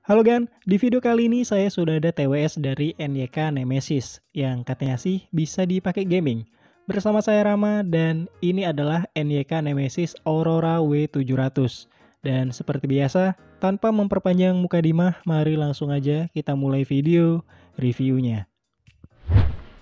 Halo Gan, di video kali ini saya sudah ada TWS dari NYK Nemesis yang katanya sih bisa dipakai gaming. Bersama saya Rama dan ini adalah NYK Nemesis Aurora W700. Dan seperti biasa, tanpa memperpanjang mukadimah, mari langsung aja kita mulai video reviewnya.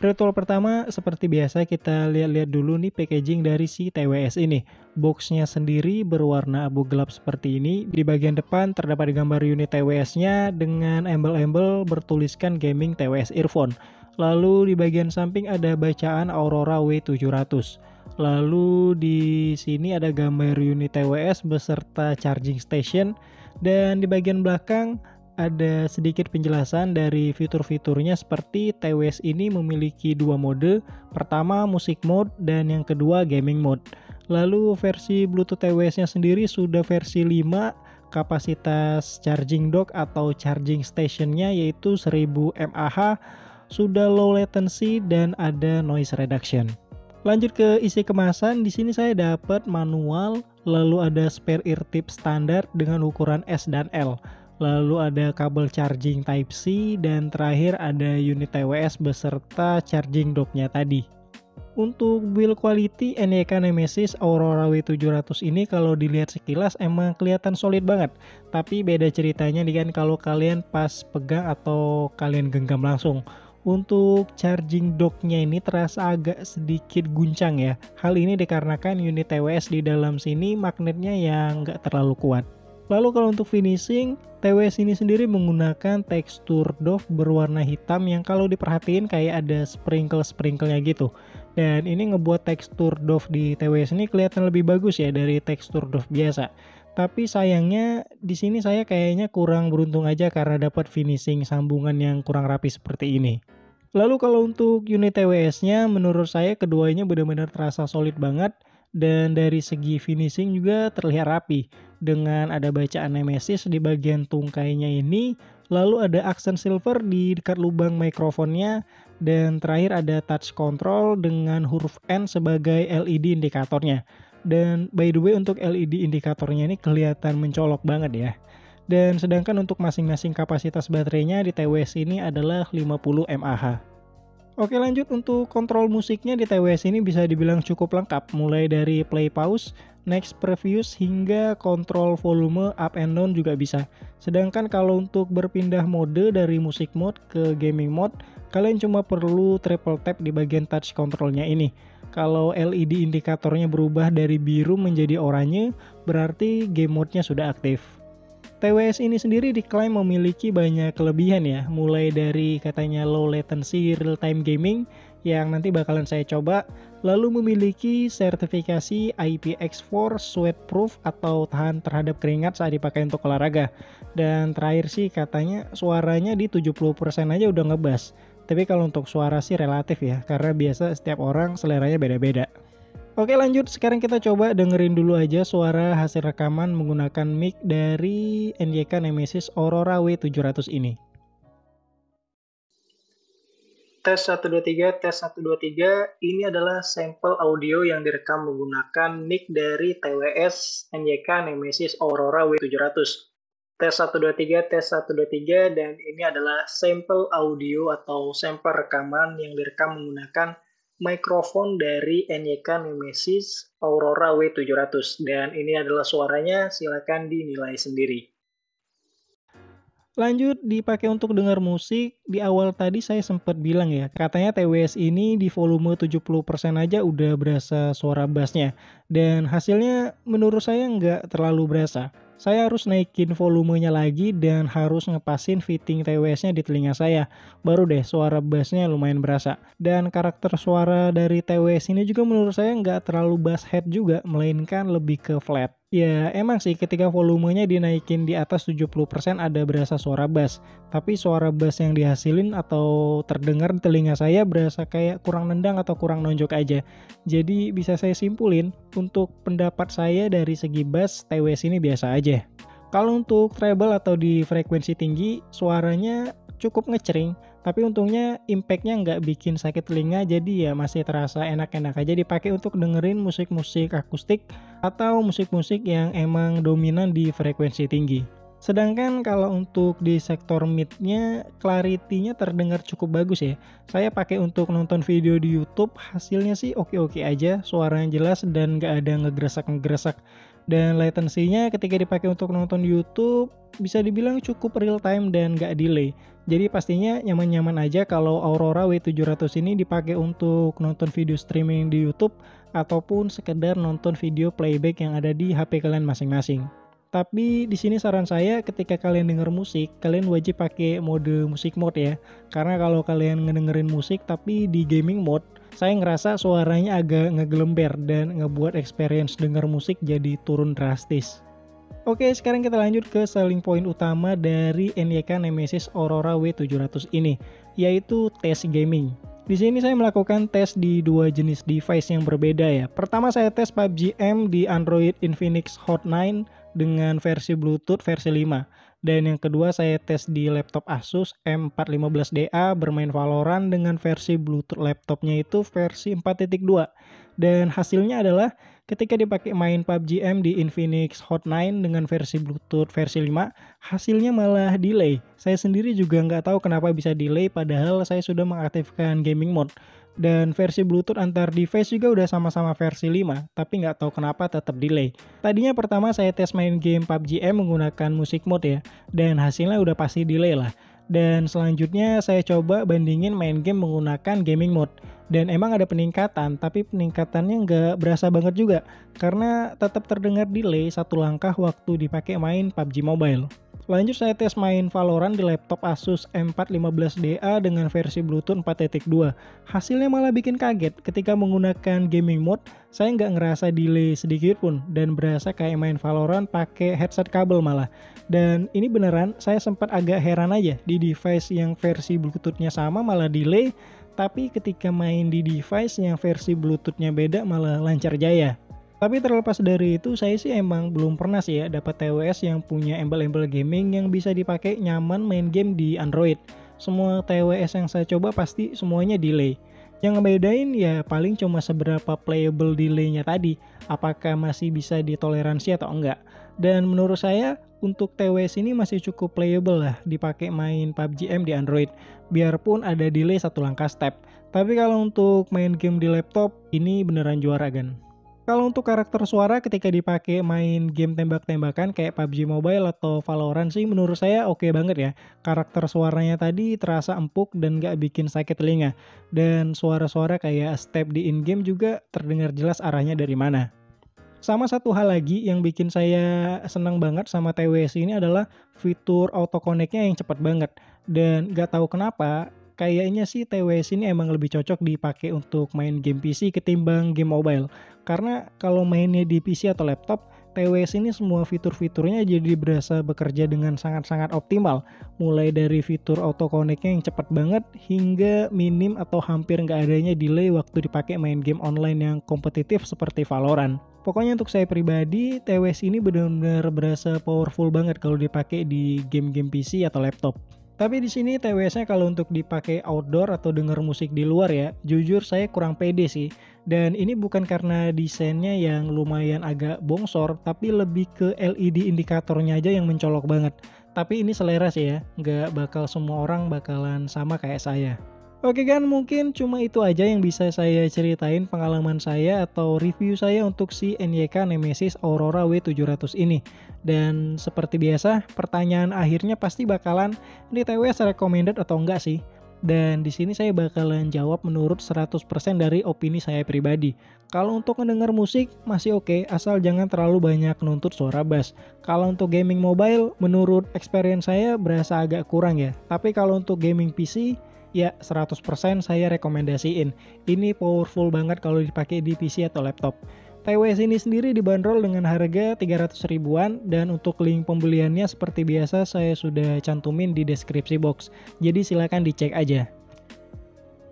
Ritual pertama, seperti biasa kita lihat-lihat dulu nih packaging dari si TWS ini. Boxnya sendiri berwarna abu gelap seperti ini. Di bagian depan terdapat gambar unit TWS-nya dengan embel-embel bertuliskan gaming TWS earphone. Lalu di bagian samping ada bacaan Aurora W700. Lalu di sini ada gambar unit TWS beserta charging station. Dan di bagian belakang ada sedikit penjelasan dari fitur-fiturnya seperti TWS ini memiliki dua mode, pertama musik mode dan yang kedua gaming mode. Lalu versi Bluetooth TWS-nya sendiri sudah versi 5, kapasitas charging dock atau charging station-nya yaitu 1000 mAh, sudah low latency dan ada noise reduction. Lanjut ke isi kemasan, di sini saya dapat manual, lalu ada spare ear tip standar dengan ukuran S dan L. Lalu ada kabel charging Type-C dan terakhir ada unit TWS beserta charging dock-nya tadi. Untuk build quality NYK Nemesis Aurora W700 ini kalau dilihat sekilas emang kelihatan solid banget. Tapi beda ceritanya nih kan kalau kalian pas pegang atau kalian genggam langsung. Untuk charging dock-nya ini terasa agak sedikit guncang ya. Hal ini dikarenakan unit TWS di dalam sini magnetnya yang nggak terlalu kuat. Lalu kalau untuk finishing, TWS ini sendiri menggunakan tekstur doff berwarna hitam yang kalau diperhatiin kayak ada sprinkle-sprinklenya gitu. Dan ini ngebuat tekstur doff di TWS ini kelihatan lebih bagus ya dari tekstur doff biasa. Tapi sayangnya di sini saya kayaknya kurang beruntung aja karena dapat finishing sambungan yang kurang rapi seperti ini. Lalu kalau untuk unit TWS-nya menurut saya keduanya benar-benar terasa solid banget. Dan dari segi finishing juga terlihat rapi dengan ada bacaan Nemesis di bagian tungkainya ini, lalu ada aksen silver di dekat lubang mikrofonnya, dan terakhir ada touch control dengan huruf N sebagai LED indikatornya. Dan by the way untuk LED indikatornya ini kelihatan mencolok banget ya. Dan sedangkan untuk masing-masing kapasitas baterainya di TWS ini adalah 50 mAh. Oke, lanjut untuk kontrol musiknya di TWS ini bisa dibilang cukup lengkap, mulai dari play pause, next previous hingga kontrol volume up and down juga bisa. Sedangkan kalau untuk berpindah mode dari musik mode ke gaming mode, kalian cuma perlu triple tap di bagian touch controlnya ini. Kalau LED indikatornya berubah dari biru menjadi oranye, berarti game mode-nya sudah aktif. TWS ini sendiri diklaim memiliki banyak kelebihan ya, mulai dari katanya low latency real time gaming yang nanti bakalan saya coba, lalu memiliki sertifikasi IPX4 sweatproof atau tahan terhadap keringat saat dipakai untuk olahraga. Dan terakhir sih katanya suaranya di 70% aja udah ngebas. Tapi kalau untuk suara sih relatif ya, karena biasa setiap orang seleranya beda-beda. Oke, lanjut, sekarang kita coba dengerin dulu aja suara hasil rekaman menggunakan mic dari NYK Nemesis Aurora W700 ini. Tes 123, tes 123, ini adalah sampel audio yang direkam menggunakan mic dari TWS NYK Nemesis Aurora W700. Tes 123, tes 123, dan ini adalah sampel audio atau sampel rekaman yang direkam menggunakan mikrofon dari NYK Nemesis Aurora W700, dan ini adalah suaranya, silakan dinilai sendiri. Lanjut dipakai untuk dengar musik. Di awal tadi saya sempat bilang ya, katanya TWS ini di volume 70% aja udah berasa suara bassnya, dan hasilnya menurut saya nggak terlalu berasa. Saya harus naikin volumenya lagi dan harus ngepasin fitting TWS-nya di telinga saya. Baru deh suara bassnya lumayan berasa. Dan karakter suara dari TWS ini juga menurut saya nggak terlalu bass head juga, melainkan lebih ke flat. Ya emang sih ketika volumenya dinaikin di atas 70% ada berasa suara bass. Tapi suara bass yang dihasilin atau terdengar di telinga saya berasa kayak kurang nendang atau kurang nonjok aja. Jadi bisa saya simpulin, untuk pendapat saya dari segi bass TWS ini biasa aja. Kalau untuk treble atau di frekuensi tinggi, suaranya cukup ngecering, tapi untungnya impactnya nggak bikin sakit telinga, jadi ya masih terasa enak-enak aja dipakai untuk dengerin musik-musik akustik atau musik-musik yang emang dominan di frekuensi tinggi. Sedangkan kalau untuk di sektor mid-nya, clarity-nya terdengar cukup bagus ya. Saya pakai untuk nonton video di YouTube, hasilnya sih oke-oke aja, suaranya jelas dan nggak ada ngegresak-ngegresak. Dan latency-nya ketika dipakai untuk nonton di YouTube, bisa dibilang cukup real time dan nggak delay. Jadi pastinya nyaman-nyaman aja kalau Aurora W700 ini dipakai untuk nonton video streaming di YouTube ataupun sekedar nonton video playback yang ada di HP kalian masing-masing. Tapi di sini saran saya ketika kalian denger musik, kalian wajib pakai mode musik mode ya. Karena kalau kalian ngedengerin musik tapi di gaming mode, saya ngerasa suaranya agak ngegelember dan ngebuat experience denger musik jadi turun drastis. Oke, sekarang kita lanjut ke selling point utama dari NYK Nemesis Aurora W700 ini, yaitu tes gaming. Di sini saya melakukan tes di dua jenis device yang berbeda ya. Pertama saya tes PUBG M di Android Infinix Hot 9 dengan versi Bluetooth versi 5. Dan yang kedua saya tes di laptop Asus M415DA bermain Valorant dengan versi Bluetooth laptopnya itu versi 4.2. Dan hasilnya adalah ketika dipakai main PUBG M di Infinix Hot 9 dengan versi Bluetooth versi 5, hasilnya malah delay. Saya sendiri juga nggak tahu kenapa bisa delay padahal saya sudah mengaktifkan gaming mode. Dan versi Bluetooth antar device juga udah sama-sama versi 5, tapi nggak tahu kenapa tetap delay. Tadinya pertama saya tes main game PUBG M menggunakan musik mode ya, dan hasilnya udah pasti delay lah. Dan selanjutnya saya coba bandingin main game menggunakan gaming mode. Dan emang ada peningkatan, tapi peningkatannya nggak berasa banget juga, karena tetap terdengar delay satu langkah waktu dipakai main PUBG Mobile. Lanjut saya tes main Valorant di laptop Asus M415DA dengan versi Bluetooth 4.2. Hasilnya malah bikin kaget ketika menggunakan gaming mode, saya nggak ngerasa delay sedikit pun dan berasa kayak main Valorant pakai headset kabel malah. Dan ini beneran saya sempat agak heran aja di device yang versi Bluetooth-nya sama malah delay, tapi ketika main di device yang versi Bluetooth-nya beda malah lancar jaya. Tapi terlepas dari itu, saya sih emang belum pernah sih ya dapat TWS yang punya embel-embel gaming yang bisa dipakai nyaman main game di Android. Semua TWS yang saya coba pasti semuanya delay. Yang ngebedain ya paling cuma seberapa playable delaynya tadi, apakah masih bisa ditoleransi atau enggak. Dan menurut saya untuk TWS ini masih cukup playable lah dipakai main PUBG M di Android, biarpun ada delay satu langkah step. Tapi kalau untuk main game di laptop, ini beneran juara kan. Kalau untuk karakter suara ketika dipakai main game tembak-tembakan kayak PUBG Mobile atau Valorant sih menurut saya oke banget ya. Karakter suaranya tadi terasa empuk dan gak bikin sakit telinga. Dan suara-suara kayak step di in-game juga terdengar jelas arahnya dari mana. Sama satu hal lagi yang bikin saya senang banget sama TWS ini adalah fitur auto connect-nya yang cepat banget. Dan gak tahu kenapa, kayaknya sih TWS ini emang lebih cocok dipakai untuk main game PC ketimbang game mobile. Karena kalau mainnya di PC atau laptop, TWS ini semua fitur-fiturnya jadi berasa bekerja dengan sangat-sangat optimal. Mulai dari fitur auto connect-nya yang cepat banget hingga minim atau hampir nggak adanya delay waktu dipakai main game online yang kompetitif seperti Valorant. Pokoknya untuk saya pribadi, TWS ini benar-benar berasa powerful banget kalau dipakai di game-game PC atau laptop. Tapi di sini TWS-nya kalau untuk dipakai outdoor atau denger musik di luar ya, jujur saya kurang pede sih. Dan ini bukan karena desainnya yang lumayan agak bongsor, tapi lebih ke LED indikatornya aja yang mencolok banget. Tapi ini selera sih ya, nggak bakal semua orang bakalan sama kayak saya. Oke kan, mungkin cuma itu aja yang bisa saya ceritain pengalaman saya atau review saya untuk si NYK Nemesis Aurora W700 ini. Dan seperti biasa, pertanyaan akhirnya pasti bakalan, ini TWS recommended atau enggak sih? Dan di sini saya bakalan jawab menurut 100% dari opini saya pribadi. Kalau untuk mendengar musik masih oke, asal jangan terlalu banyak nuntut suara bass. Kalau untuk gaming mobile, menurut experience saya berasa agak kurang ya. Tapi kalau untuk gaming PC, ya 100% saya rekomendasiin. Ini powerful banget kalau dipakai di PC atau laptop. TWS ini sendiri dibanderol dengan harga 300 ribuan dan untuk link pembeliannya seperti biasa saya sudah cantumin di deskripsi box. Jadi silakan dicek aja.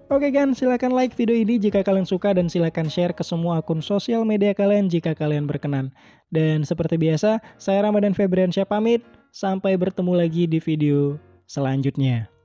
Oke kan, silakan like video ini jika kalian suka dan silakan share ke semua akun sosial media kalian jika kalian berkenan. Dan seperti biasa, saya Ramadan Febriansyah pamit. Sampai bertemu lagi di video selanjutnya.